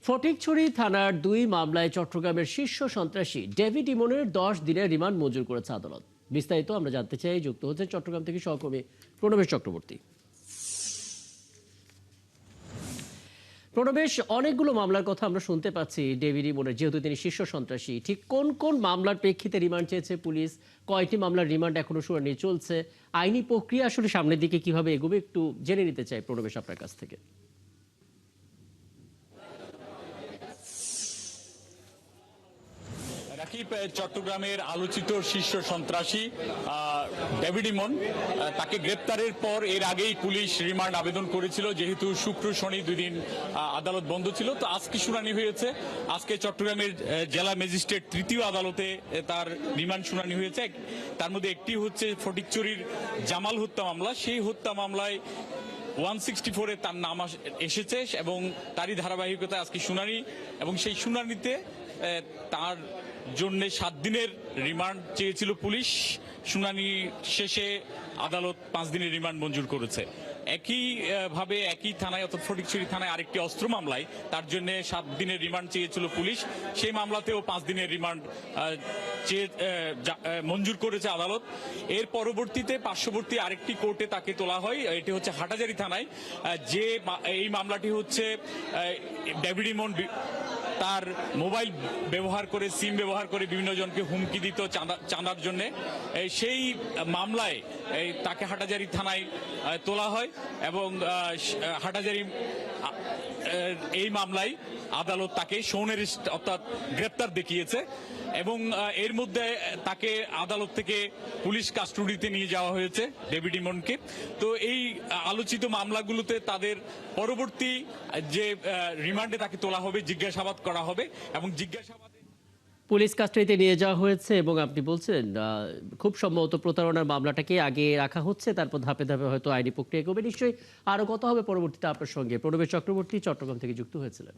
ফটিকছড়ি থানার ২ মামলায় চট্টগ্রামের শীর্ষ সন্ত্রাসী ডেভিড ইমনের ১০ দিনের রিমান্ড মঞ্জুর করেছে আদালত। বিস্তারিত আমরা জানতে চাই, যুক্ত হচ্ছে চট্টগ্রাম থেকে সহকর্মী প্রণবেশ চক্রবর্তী। প্রণবেশ, অনেকগুলো মামলার কথা আমরা শুনতে পাচ্ছি ডেভিড ইমনের, যেহেতু তিনি শীর্ষ সন্ত্রাসী। ঠিক কোন কোন মামলার প্রেক্ষিতে রিমান্ড চেয়েছে পুলিশ? কয়টি মামলার রিমান্ড এখনো শুনানি চলছে? আইনি প্রক্রিয়া আসলে সামনের দিকে কিভাবে এগোবে একটু জেনে নিতে চাই প্রণবেশ আপনার কাছ থেকে। রাকিব, চট্টগ্রামের আলোচিত শীর্ষ সন্ত্রাসী ডেভিড ইমন, তাকে গ্রেপ্তারের পর এর আগেই পুলিশ রিমান্ড আবেদন করেছিল, যেহেতু শুক্র শনি 2 দিন আদালত বন্ধ ছিল। তো আজকে শুনানি হয়েছে। আজকে চট্টগ্রামের জেলা ম্যাজিস্ট্রেট ৩য় আদালতে তার রিমান্ড শুনানি হয়েছে। তার মধ্যে একটি হচ্ছে ফটিকছড়ির জামাল হত্যা মামলা। সেই হত্যা মামলায় 164-এ তার নাম এসেছে এবং তারই ধারাবাহিকতায় আজকে শুনানি, এবং সেই শুনানিতে তার জন্য 7 দিনের রিমান্ড চেয়েছিল পুলিশ। শুনানি শেষে আদালত 5 দিনের রিমান্ড মঞ্জুর করেছে। একইভাবে একই থানায় অর্থাৎ ফটিকছড়ি থানায় আরেকটি অস্ত্র মামলায় তার জন্য 7 দিনের রিমান্ড চেয়েছিল পুলিশ। সেই মামলাতেও 5 দিনের রিমান্ড মঞ্জুর করেছে আদালত। এর পরবর্তীতে পার্শ্ববর্তী আরেকটি কোর্টে তাকে তোলা হয়, এটি হচ্ছে হাটাজারি থানায়। যে এই মামলাটি হচ্ছে ডেভিড ইমন তার মোবাইল ব্যবহার করে, সিম ব্যবহার করে বিভিন্ন জনকে হুমকি দিত চাঁদার জন্য। সেই মামলায় তাকে হাটাজারি থানায় তোলা হয় এবং হাটাজারি এই মামলায় আদালত তাকে শোনেরিস্ট অর্থাৎ গ্রেপ্তার দেখিয়েছে এবং এর মধ্যে তাকে আদালত থেকে পুলিশ কাস্টডিতে নিয়ে যাওয়া হয়েছে ডেভিড ইমনকে। তো এই আলোচিত মামলাগুলোতে তাদের পরবর্তী যে রিমান্ডে তাকে তোলা হবে, জিজ্ঞাসাবাদ করা হবে এবং জিজ্ঞাসাবাদে পুলিশ কাস্টডিতে নিয়ে যাওয়া হয়েছে এবং আপনি বলছেন খুব সম্ভবত প্রতারণার মামলাটাকে আগে রাখা হচ্ছে, তারপর ধাপে ধাপে হয়তো আইনি প্রক্রিয়া এগোবে। নিশ্চয়ই আরো কথা হবে পরবর্তীতে আপনার সঙ্গে। প্রণবেশ চক্রবর্তী চট্টগ্রাম থেকে যুক্ত হয়েছিলেন।